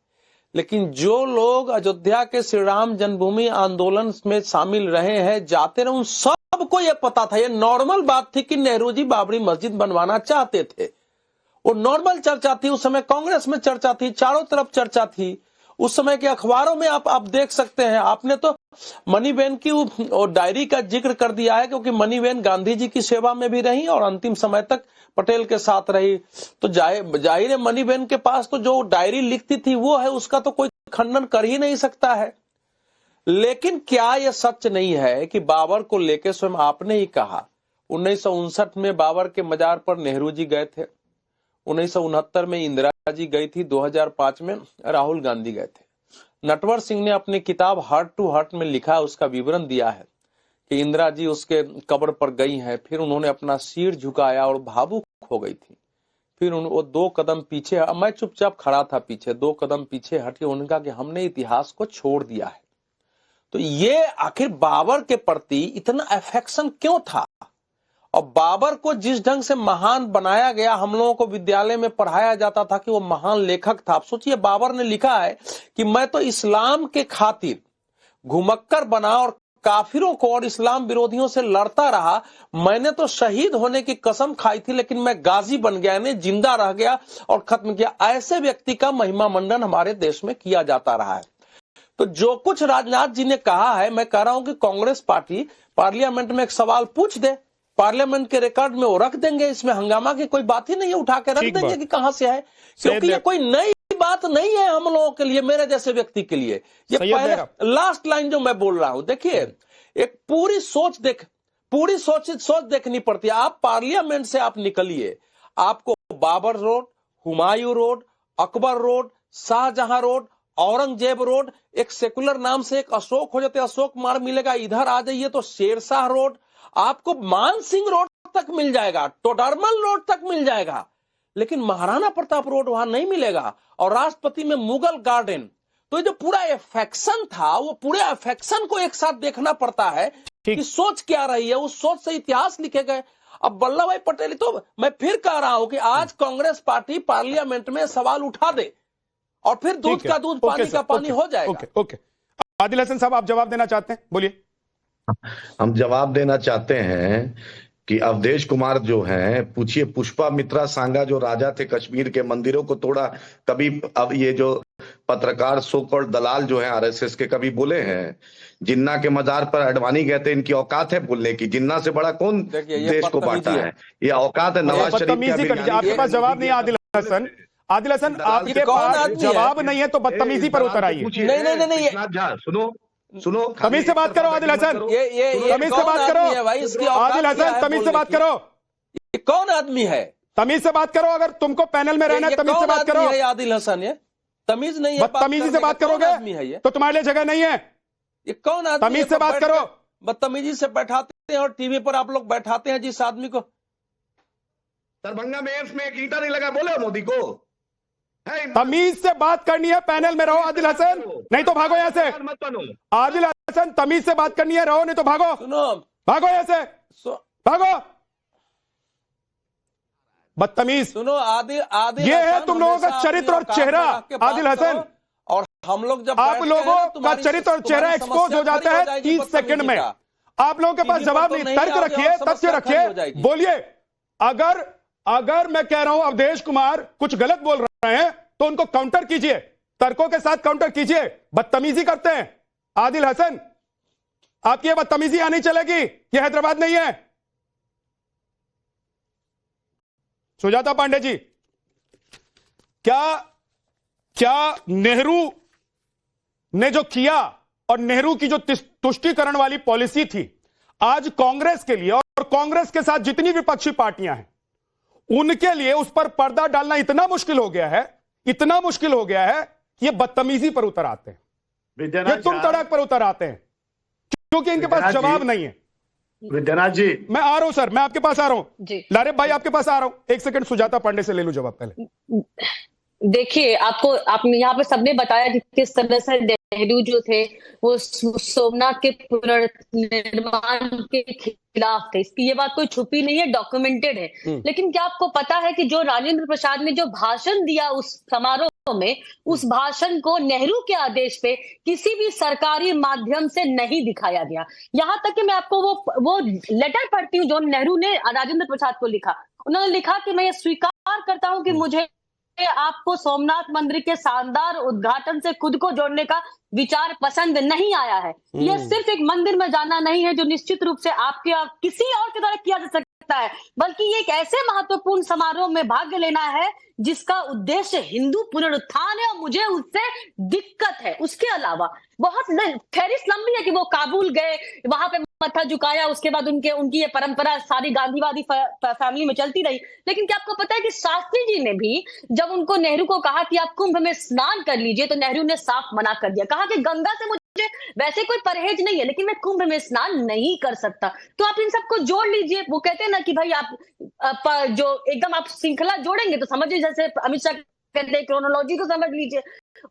लेकिन जो लोग अयोध्या के श्री राम जन्मभूमि आंदोलन में शामिल रहे हैं, जाते रहे, उन सबको ये पता था, ये नॉर्मल बात थी कि नेहरू जी बाबरी मस्जिद बनवाना चाहते थे। वो नॉर्मल चर्चा थी। उस समय कांग्रेस में चर्चा थी, चारों तरफ चर्चा थी। उस समय के अखबारों में आप देख सकते हैं। आपने तो मनीबेन की डायरी का जिक्र कर दिया है, क्योंकि मनीबेन गांधी जी की सेवा में भी रही और अंतिम समय तक पटेल के साथ रही। तो जाहिर है मनीबेन के पास तो जो डायरी लिखती थी वो है, उसका तो कोई खंडन कर ही नहीं सकता है। लेकिन क्या यह सच नहीं है कि बाबर को लेकर स्वयं आपने ही कहा 1959 में बाबर के मजार पर नेहरू जी गए थे, 1969 में इंदिरा जी गई थी 2005 में, राहुल गांधी गए थे। नटवर सिंह ने अपनी किताब हार्ट टू हार्ट में लिखा, उसका विवरण दिया है कि इंदिरा जी उसके कब्र पर गई हैं, फिर उन्होंने अपना सिर झुकाया और भावुक हो गई थी। फिर वो 2 कदम पीछे, मैं चुपचाप खड़ा था पीछे, 2 कदम पीछे हटे, उन्होंने कहा कि हमने इतिहास को छोड़ दिया है। तो ये आखिर बाबर के प्रति इतना अफेक्शन क्यों था? और बाबर को जिस ढंग से महान बनाया गया, हम लोगों को विद्यालय में पढ़ाया जाता था कि वो महान लेखक था। आप सोचिए, बाबर ने लिखा है कि मैं तो इस्लाम के खातिर घुमक्कर बना और काफिरों को और इस्लाम विरोधियों से लड़ता रहा। मैंने तो शहीद होने की कसम खाई थी, लेकिन मैं गाजी बन गया, ने जिंदा रह गया और खत्म किया। ऐसे व्यक्ति का महिमा मंडन हमारे देश में किया जाता रहा है। तो जो कुछ राजनाथ जी ने कहा है, मैं कह रहा हूं कि कांग्रेस पार्टी पार्लियामेंट में एक सवाल पूछ दे, पार्लियामेंट के रिकॉर्ड में वो रख देंगे। इसमें हंगामा की कोई बात ही नहीं है, उठा के रख देंगे कि कहां से है, क्योंकि ये कोई नई बात नहीं है हम लोगों के लिए, मेरे जैसे व्यक्ति के लिए। ये पहले लास्ट लाइन जो मैं बोल रहा हूं, देखिए एक पूरी सोच देखनी पड़ती है। आप पार्लियामेंट से आप निकलिए, आपको Babar road, Humayun road, Akbar road, Shahjahan road, Aurangzeb road, एक सेकुलर नाम से एक अशोक हो जाते, अशोक मार्ग मिलेगा। इधर आ जाइए तो शेरशाह रोड, आपको मान सिंह रोड तक मिल जाएगा, टोडरमल रोड तक मिल जाएगा, लेकिन महाराणा प्रताप रोड वहां नहीं मिलेगा। और राष्ट्रपति में मुगल गार्डन। तो ये जो पूरा अफेक्शन था, वो पूरे अफेक्शन को एक साथ देखना पड़ता है कि सोच क्या रही है, उस सोच से इतिहास लिखे गए। अब वल्लभ भाई पटेल, तो मैं फिर कह रहा हूं कि आज कांग्रेस पार्टी पार्लियामेंट में सवाल उठा दे और फिर दूध का दूध, पानी का पानी हो जाएगा। ओके, आदिल हसन साहब, आप जवाब देना चाहते हैं, बोलिए। हम जवाब देना चाहते हैं कि अवधेश कुमार जो हैं, पूछिए पुष्पा मित्रा सांगा जो राजा थे कश्मीर के, मंदिरों को तोड़ा कभी? अब ये जो पत्रकार सोकॉल्ड दलाल जो हैं आरएसएस के, कभी बोले हैं? जिन्ना के मजार पर अडवाणी गए थे, इनकी औकात है बोलने की? जिन्ना से बड़ा कौन देश को बांटा है? ये औकात है नवाज शरीफ की? आपके पास जवाब नहीं है आदिल हसन। आदिल हसन, आपके पास जवाब नहीं है तो बदतमीजी पर उतर आइए। नहीं, सुनो, तमीज से बात करो आदिल हसन, तमीज से बात करो आदिल हसन, तमीज से बात करो। कौन आदमी है? तमीज से बात करो, अगर तुमको पैनल में रहना है तमीज से बात करो। आदिल हसन, ये तमीज नहीं है, बदतमीजी से बात करोगे तो तुम्हारे लिए जगह नहीं है। ये कौन आदमी? तमीज से बात करो। बदतमीजी से बैठाते हैं और टीवी पर आप लोग बैठाते हैं जिस आदमी को। दरभंगा में एम्स में एक ईंटा नहीं लगा, बोले मोदी को? तमीज से बात करनी है, पैनल में रहो आदिल हसन, नहीं तो भागो यहाँ से। आदिल हसन, तमीज से बात करनी है, रहो, नहीं तो भागो। सुनो, भागो यहाँ से, भागो, बदतमीज। सुनो, आदिल ये है तुम लोगों का चरित्र और चेहरा आदिल हसन। और हम लोग जब आप लोगों का चरित्र और चेहरा एक्सपोज हो जाता है 30 सेकंड में। आप लोगों के पास जवाब नहीं, तर्क रखिए, तथ्य रखिए, बोलिए। अगर मैं कह रहा हूं अवधेश कुमार कुछ गलत बोल रहे हैं तो उनको काउंटर कीजिए, तर्कों के साथ काउंटर कीजिए। बदतमीजी करते हैं आदिल हसन, आपकी ये बदतमीजी यहां नहीं चलेगी, ये हैदराबाद नहीं है। सुजाता पांडे जी, क्या नेहरू ने जो किया और नेहरू की जो तुष्टीकरण वाली पॉलिसी थी, आज कांग्रेस के लिए और कांग्रेस के साथ जितनी विपक्षी पार्टियां हैं उनके लिए उस पर पर्दा डालना इतना मुश्किल हो गया है कि ये बदतमीजी पर उतर आते हैं, ये तुम तड़क पर उतर आते हैं, क्योंकि इनके पास जवाब नहीं है। विद्यानाथ जी, मैं आ रहा हूं सर, मैं आपके पास आ रहा हूं। लारेब भाई आपके पास आ रहा हूं, एक सेकंड सुजाता पांडे से ले लूं जवाब पहले। देखिए, आपने यहाँ पे सबने बताया कि किस तरह से नेहरू जो थे वो सोमनाथ के पुनर्निर्माण के खिलाफ थे। इसकी ये बात कोई छुपी नहीं है, डॉक्यूमेंटेड है। लेकिन क्या आपको पता है कि जो राजेंद्र प्रसाद ने जो भाषण दिया उस समारोह में, उस भाषण को नेहरू के आदेश पे किसी भी सरकारी माध्यम से नहीं दिखाया गया। यहाँ तक कि मैं आपको वो लेटर पढ़ती हूँ जो नेहरू ने राजेंद्र प्रसाद को लिखा। उन्होंने लिखा कि मैं ये स्वीकार करता हूँ कि मुझे आपको सोमनाथ मंदिर के शानदार उद्घाटन से खुद को जोड़ने का विचार पसंद नहीं आया है। यह सिर्फ एक मंदिर में जाना नहीं है जो निश्चित रूप से आपके किसी और के द्वारा किया जा सकता सकता है, बल्कि ये एक ऐसे महत्वपूर्ण समारोह में भाग लेना है जिसका उद्देश्य हिंदू पुनरुत्थान है और मुझे उससे दिक्कत है। उसके अलावा बहुत फहरिस्त लंबी है कि वो काबुल गए, वहां पे मत्था झुकाया, उसके बाद उनकी ये परंपरा सारी गांधीवादी फैमिली में चलती रही। लेकिन क्या आपको पता है कि शास्त्री जी ने भी जब उनको नेहरू को कहा कि आप कुंभ में स्नान कर लीजिए, तो नेहरू ने साफ मना कर दिया, कहा कि गंगा से मुझे वैसे कोई परहेज नहीं है, लेकिन मैं कुंभ में स्नान नहीं कर सकता। तो आप इन सबको जोड़ लीजिए। वो कहते हैं ना कि भाई आप जो एकदम आप श्रृंखला जोड़ेंगे तो समझिए, जैसे अमित शाह कहते हैं क्रोनोलॉजी को समझ लीजिए।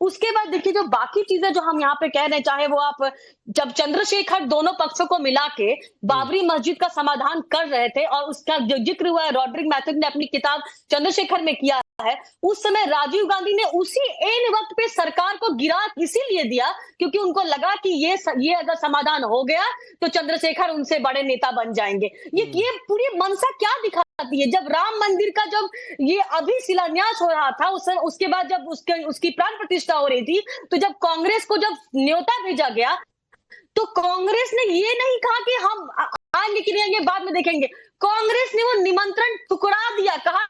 उसके बाद देखिए जो बाकी चीजें जो हम यहाँ पे कह रहे हैं, चाहे वो आप जब चंद्रशेखर दोनों पक्षों को मिला के बाबरी मस्जिद का समाधान कर रहे थे, और उसका जो जिक्र हुआ है रॉड्रिक मैथड ने अपनी किताब चंद्रशेखर में किया है, उस समय राजीव गांधी ने उसी एन वक्त पे सरकार को गिरा इसीलिए दिया क्योंकि उनको लगा कि ये अगर समाधान हो गया तो चंद्रशेखर उनसे बड़े नेता बन जाएंगे। ये पूरी मंशा क्या दिखाती है? जब राम मंदिर का जब ये अभी शिलान्यास हो रहा था, उसके बाद जब उसकी प्राण प्रतिष्ठा हो रही थी, तो जब कांग्रेस को जब न्योता भेजा गया तो कांग्रेस ने ये नहीं कहा कि हम आएंगे कि नहीं आएंगे बाद में देखेंगे। कांग्रेस ने वो निमंत्रण ठुकरा दिया, कहा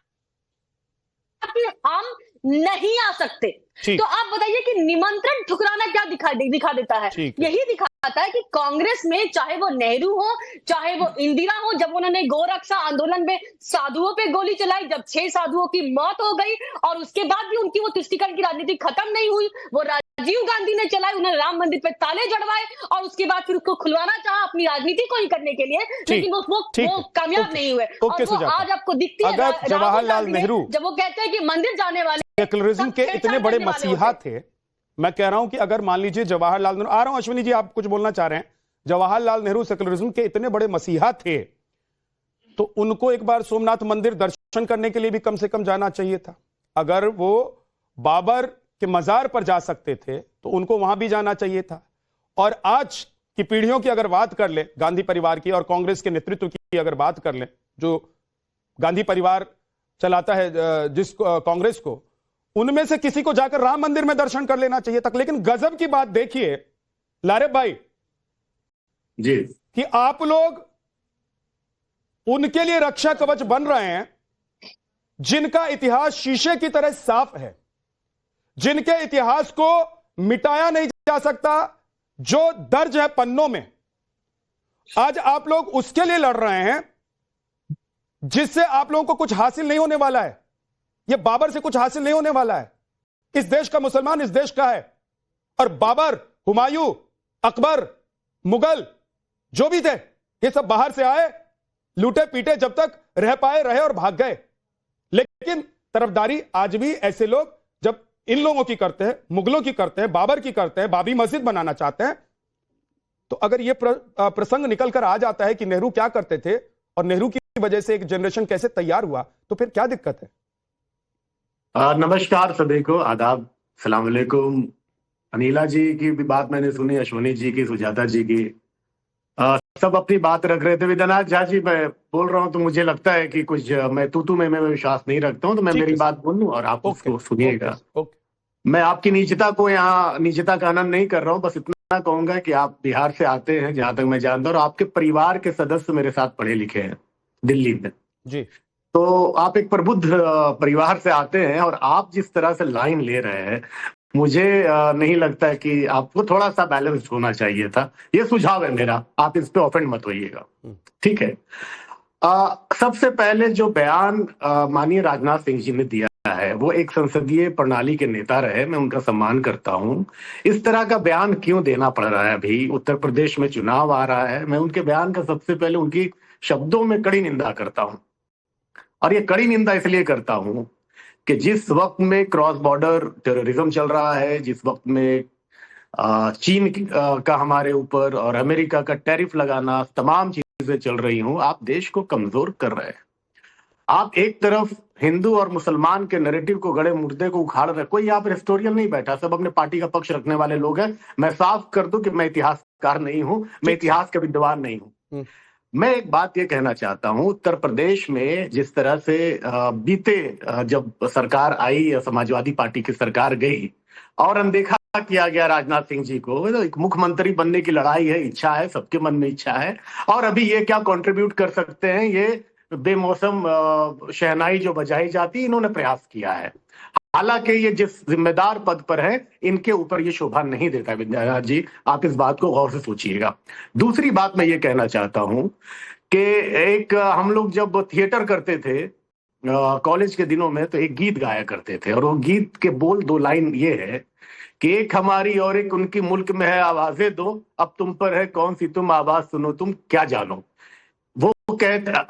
कि हम नहीं आ सकते। तो आप बताइए कि निमंत्रण ठुकराना क्या दिखा देता है? यही दिखाता है कि कांग्रेस में चाहे वो नेहरू हो चाहे वो इंदिरा हो, जब उन्होंने गोरक्षा आंदोलन में साधुओं पे गोली चलाई, जब 6 साधुओं की मौत हो गई और उसके बाद भी उनकी वो तुष्टीकरण की राजनीति खत्म नहीं हुई, वो राजीव गांधी ने चलाई, उन्होंने राम मंदिर पे ताले जड़वाए और उसके बाद फिर उसको खुलवाना चाहा अपनी राजनीति को ही करने के लिए, लेकिन वो कामयाब नहीं हुए। और वो आज आपको दिखती है जवाहरलाल नेहरू जब वो कहते हैं कि मंदिर जाने वाले सेकुलरिज्म के इतने बड़े मसीहा थे। मैं कह रहा हूं कि अगर मान लीजिए जवाहरलाल नेहरू, आ रहा हूं अश्विनी जी, आप कुछ बोलना चाह रहे हैं, जवाहरलाल नेहरू सेकुलरिज्म के इतने बड़े मसीहा थे तो उनको एक बार सोमनाथ मंदिर दर्शन करने के लिए भी कम से कम जाना चाहिए था। अगर वो बाबर के मजार पर जा सकते थे तो उनको वहां भी जाना चाहिए था। और आज की पीढ़ियों की अगर बात कर ले, गांधी परिवार की और कांग्रेस के नेतृत्व की अगर बात कर ले, जो गांधी परिवार चलाता है जिस कांग्रेस को, उनमें से किसी को जाकर राम मंदिर में दर्शन कर लेना चाहिए था। लेकिन गजब की बात देखिए लारे भाई जी, कि आप लोग उनके लिए रक्षा कवच बन रहे हैं जिनका इतिहास शीशे की तरह साफ है, जिनके इतिहास को मिटाया नहीं जा सकता, जो दर्ज है पन्नों में। आज आप लोग उसके लिए लड़ रहे हैं जिससे आप लोगों को कुछ हासिल नहीं होने वाला है। यह बाबर से कुछ हासिल नहीं होने वाला है। इस देश का मुसलमान इस देश का है, और बाबर, हुमायूं, अकबर, मुगल जो भी थे, ये सब बाहर से आए, लूटे पीटे, जब तक रह पाए रहे और भाग गए। लेकिन तरफदारी आज भी ऐसे लोग जब इन लोगों की करते हैं, मुगलों की करते हैं, बाबर की करते हैं, बाबरी मस्जिद बनाना चाहते हैं, तो अगर यह प्रसंग निकल कर आ जाता है कि नेहरू क्या करते थे और नेहरू की वजह से एक जनरेशन कैसे तैयार हुआ, तो फिर क्या दिक्कत है? नमस्कार सभी को, आदाब, सलाम अलैकुम। अनिला जी की भी बात मैंने सुनी, अश्विनी जी की, सुजाता जी की, सब अपनी बात रख रहे थे। विद्यानाथ झा जी, मैं बोल रहा हूं तो मुझे लगता है कि कुछ मैं तू में विश्वास नहीं रखता हूं, तो मैं मेरी बात बोल लूं और आप उसको सुनिएगा। मैं आपकी नीचता को यहाँ नीचता का आनंद नहीं कर रहा हूँ, बस इतना कहूंगा कि आप बिहार से आते हैं जहां तक मैं जानता हूँ, और आपके परिवार के सदस्य मेरे साथ पढ़े लिखे हैं दिल्ली में जी। तो आप एक प्रबुद्ध परिवार से आते हैं, और आप जिस तरह से लाइन ले रहे हैं, मुझे नहीं लगता है कि आपको थोड़ा सा बैलेंस होना चाहिए था। ये सुझाव है मेरा, आप इस पे ऑफेंड मत होइएगा, ठीक है। सबसे पहले जो बयान माननीय राजनाथ सिंह जी ने दिया है, वो एक संसदीय प्रणाली के नेता रहे, मैं उनका सम्मान करता हूं। इस तरह का बयान क्यों देना पड़ रहा है? अभी उत्तर प्रदेश में चुनाव आ रहा है। मैं उनके बयान का सबसे पहले उनकी शब्दों में कड़ी निंदा करता हूं, और ये कड़ी निंदा इसलिए करता हूं कि जिस वक्त में क्रॉस बॉर्डर टेररिज्म चल रहा है, जिस वक्त में चीन का हमारे ऊपर और अमेरिका का टैरिफ लगाना, तमाम चीजें चल रही हूं, आप देश को कमजोर कर रहे हैं। आप एक तरफ हिंदू और मुसलमान के नैरेटिव को, गड़े मुर्दे को उखाड़ रहे। कोई यहाँ पर हिस्टोरियन नहीं बैठा, सब अपने पार्टी का पक्ष रखने वाले लोग हैं। मैं साफ कर दूं कि मैं इतिहासकार नहीं हूं, मैं इतिहास का विद्वान नहीं हूं। मैं एक बात ये कहना चाहता हूं, उत्तर प्रदेश में जिस तरह से बीते जब सरकार आई, समाजवादी पार्टी की सरकार गई और अनदेखा किया गया राजनाथ सिंह जी को, एक मुख्यमंत्री बनने की लड़ाई है, इच्छा है, सबके मन में इच्छा है, और अभी ये क्या कंट्रीब्यूट कर सकते हैं, ये बेमौसम शहनाई जो बजाई जाती, इन्होंने प्रयास किया है। हालांकि ये जिस जिम्मेदार पद पर है, इनके ऊपर ये शोभा नहीं देता। विद्यानाथ जी, आप इस बात को गौर से सोचिएगा। दूसरी बात मैं ये कहना चाहता हूं कि एक हम लोग जब थिएटर करते थे कॉलेज के दिनों में, तो एक गीत गाया करते थे, और वो गीत के बोल 2 लाइन ये है कि एक हमारी और एक उनकी, मुल्क में है आवाजें दो, अब तुम पर है कौन सी तुम आवाज सुनो, तुम क्या जानो।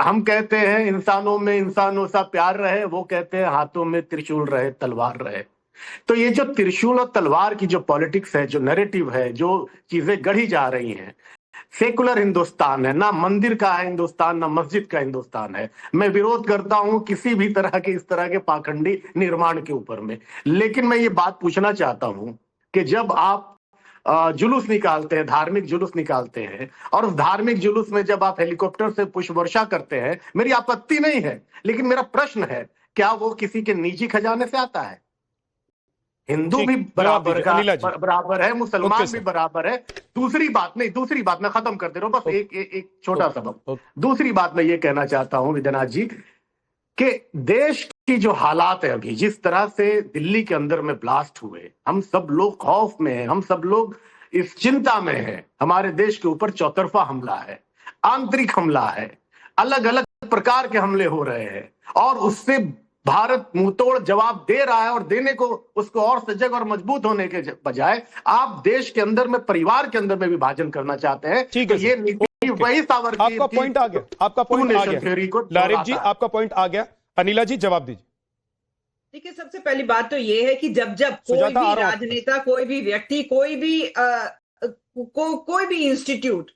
हम कहते हैं इंसानों में इंसानों सा प्यार रहे, वो कहते हैं हाथों में त्रिशूल रहे तलवार रहे। तो ये जो त्रिशूल और तलवार की जो पॉलिटिक्स है, जो नैरेटिव है, जो चीजें गढ़ी जा रही हैं, सेकुलर हिंदुस्तान है ना, मंदिर का है हिंदुस्तान, ना मस्जिद का हिंदुस्तान है। मैं विरोध करता हूं किसी भी तरह के इस तरह के पाखंडी निर्माण के ऊपर में। लेकिन मैं ये बात पूछना चाहता हूं कि जब आप जुलूस निकालते हैं, धार्मिक जुलूस निकालते हैं, और उस धार्मिक जुलूस में जब आप हेलीकॉप्टर से पुष्प वर्षा करते हैं, मेरी आपत्ति नहीं है, लेकिन मेरा प्रश्न है, क्या वो किसी के निजी खजाने से आता है? हिंदू भी बराबर है, मुसलमान भी बराबर है। दूसरी बात मैं खत्म कर दे रहा हूं, बस एक छोटा सबक। दूसरी बात मैं ये कहना चाहता हूं विद्यानाथ जी, कि देश की जो हालात है अभी, जिस तरह से दिल्ली के अंदर में ब्लास्ट हुए, हम सब लोग खौफ में हैं, हम सब लोग इस चिंता में हैं। हमारे देश के ऊपर चौतरफा हमला है, आंतरिक हमला है, अलग अलग प्रकार के हमले हो रहे हैं, और उससे भारत मुंहतोड़ जवाब दे रहा है, और देने को उसको और सजग और मजबूत होने के बजाय आप देश के अंदर में, परिवार के अंदर में विभाजन करना चाहते हैं। ठीक है, तो ये नीति वही सावरकर, आपका पॉइंट आ गया, आपका पॉइंट आ गया लारिफ जी, आपका पॉइंट आ गया। अनिला जी जवाब दीजिए। देखिए, सबसे पहली बात तो ये है कि जब कोई भी राजनेता, कोई भी व्यक्ति, कोई भी इंस्टीट्यूट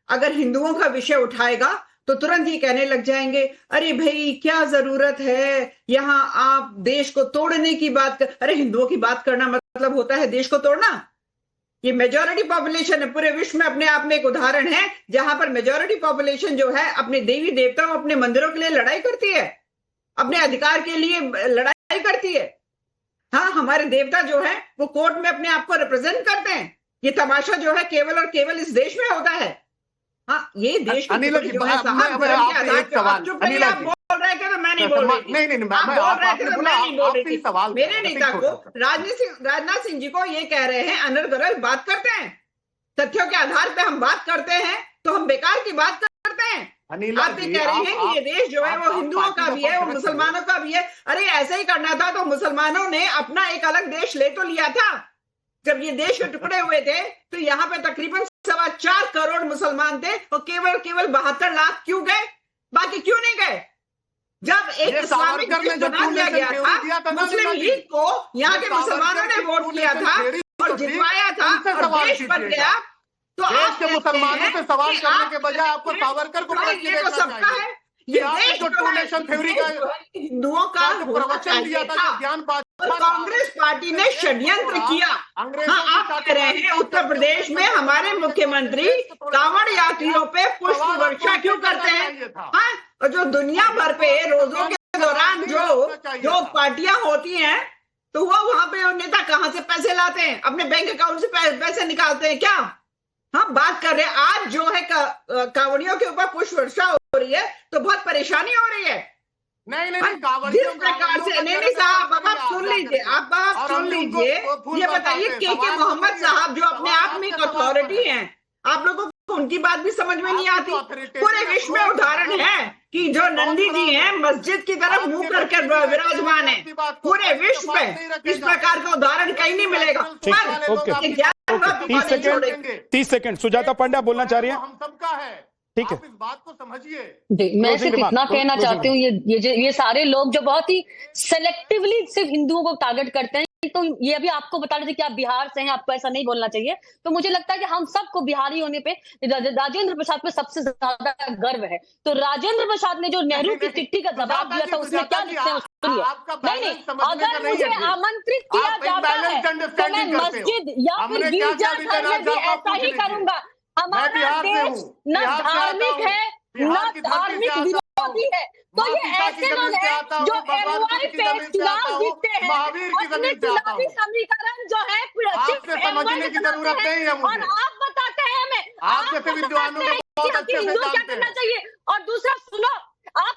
अगर हिंदुओं का विषय उठाएगा तो तुरंत ये कहने लग जाएंगे, अरे भाई क्या जरूरत है यहाँ आप देश को तोड़ने की बात कर। अरे हिंदुओं की बात करना मतलब होता है देश को तोड़ना? ये मेजॉरिटी पॉपुलेशन है पूरे विश्व में, अपने आप में एक उदाहरण है जहां पर मेजॉरिटी पॉपुलेशन जो है अपने देवी देवताओं, अपने मंदिरों के लिए लड़ाई करती है, अपने अधिकार के लिए लड़ाई करती है। हाँ, हमारे देवता जो है वो कोर्ट में अपने आप को रिप्रेजेंट करते हैं। ये तमाशा जो है केवल और केवल इस देश में होता है। हाँ, ये देश की जो है साहब, आप चुप रहिए, आप बोल रहे थे तो मैं नहीं बोल रही थी, आप बोल रहे थे तो मैं नहीं बोल रही थी। मेरे नेता को राजनाथ सिंह जी को ये कह रहे हैं अनर्गल बात करते हैं, तथ्यों के आधार पे हम बात करते हैं तो हम बेकार की बात करते हैं। आप ये कह रहे हैं कि ये देश जो है वो हिंदुओं का भी है, वो मुसलमानों का भी है। अरे ऐसे ही करना था तो मुसलमानों ने अपना एक अलग देश ले तो लिया था। जब ये देश के टुकड़े हुए थे तो यहाँ पे तकरीबन 4.25 करोड़ मुसलमान थे, और केवल 72 लाख क्यों गए, बाकी क्यों नहीं गए? जब एक इस्लामिक देश बना दिया गया था, मुस्लिम लीग को यहाँ के मुसलमानों ने वोट किया था और जितवाया था और देश बन गया, तो देश के मुसलमानों से सवाल करने के बजाय आपको सावरकर को सबका है। ये देश जो टू नेशन थ्योरी का हिंदुओं का प्रवचन दिया था, ज्ञान कांग्रेस पार्टी ने षड्यंत्र किया। हाँ, आप कह रहे हैं उत्तर प्रदेश में हमारे मुख्यमंत्री कांवड़ यात्रियों पे पुष्प वर्षा क्यों करते हैं? हाँ, और जो दुनिया भर पे रोजों के दौरान जो पार्टियां होती हैं, तो वो वहां पे नेता कहाँ से पैसे लाते हैं? अपने बैंक अकाउंट से पैसे निकालते हैं क्या? हम बात कर रहे हैं आज जो है कांवड़ियों के ऊपर पुष्प वर्षा हो रही है तो बहुत परेशानी हो रही है। नहीं, जिस प्रकार से नहीं साहब, अब आप सुन लीजिए, आप सुन लीजिए। ये बताइए के मोहम्मद साहब जो अपने आप में एक अथॉरिटी हैं, आप लोगों को उनकी बात भी समझ में नहीं आती। पूरे विश्व में उदाहरण है कि जो नंदी जी हैं मस्जिद की तरफ मुंह करके विराजमान है, पूरे विश्व में इस प्रकार का उदाहरण कहीं नहीं मिलेगा। 30 सेकंड सुजाता पांड्या बोलना चाह रही है। हम सबका है, ठीक है, इस बात को समझिए। मैं सिर्फ इतना कहना चाहती हूँ, ये सारे लोग जो बहुत ही सेलेक्टिवली सिर्फ हिंदुओं को टारगेट करते हैं, तो ये अभी आपको बता रहे थे कि आप बिहार से हैं, आपको ऐसा नहीं बोलना चाहिए। तो मुझे लगता है कि हम सबको बिहारी होने पे राजेंद्र प्रसाद पे सबसे ज्यादा गर्व है। तो राजेंद्र प्रसाद ने जो नेहरू की चिट्ठी का जवाब दिया था उसमें क्या लिखते हैं सुनिए। नहीं, अगर मुझे आमंत्रित किया जाता है तो मैं मस्जिद या फिर गिरजाघर में भी ऐसा ही करूंगा। हमारा देश न धार्मिक है न धार्मिक विरोधी है। तो ये ऐसे लोग हैं जो एनवाई पे चुनाव जीतते हैं, अपने चुनावी समीकरण जो है समझने की जरूरत नहीं है मुझे, और आप बताते हैं हमें, आप जैसे विद्वानों हिंदू क्या करना चाहिए। और दूसरा सुनो, आप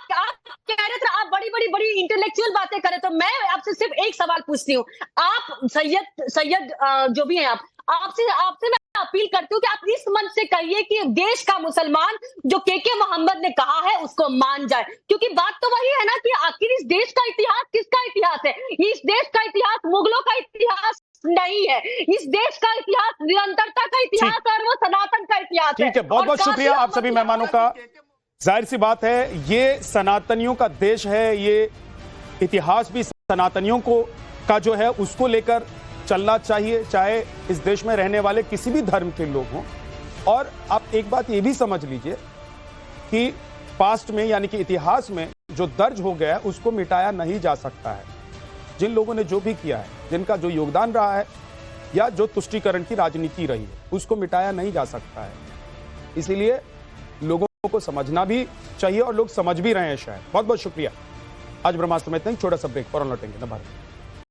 कह रहे थे आप बड़ी इंटेलेक्चुअल बातें करें, तो मैं आपसे सिर्फ एक सवाल पूछती हूँ। आप सैयद जो भी हैं आपसे मैं अपील करती हूँ कि आप इस मंच से कहिए कि देश का मुसलमान जो के मोहम्मद ने कहा है उसको मान जाए, क्योंकि बात तो वही है ना कि आखिर इस देश का इतिहास किसका इतिहास है? इस देश का इतिहास मुगलों का इतिहास नहीं है, इस देश का इतिहास निरंतरता का इतिहास है और वो सनातन का इतिहास है। ठीक है, बहुत बहुत शुक्रिया आप सभी मेहमानों का। जाहिर सी बात है ये सनातनियों का देश है, ये इतिहास भी सनातनियों का जो है उसको लेकर चलना चाहिए, चाहे इस देश में रहने वाले किसी भी धर्म के लोग हों। और आप एक बात ये भी समझ लीजिए कि पास्ट में यानी कि इतिहास में जो दर्ज हो गया है उसको मिटाया नहीं जा सकता है। जिन लोगों ने जो भी किया है, जिनका जो योगदान रहा है या जो तुष्टीकरण की राजनीति रही है, उसको मिटाया नहीं जा सकता है। इसीलिए लोगों को समझना भी चाहिए और लोग समझ भी रहे हैं शायद। बहुत बहुत शुक्रिया। आज ब्रह्मास्त्र में इतना ही, छोटा सा ब्रेक, फौरन लौटेंगे। न भारत।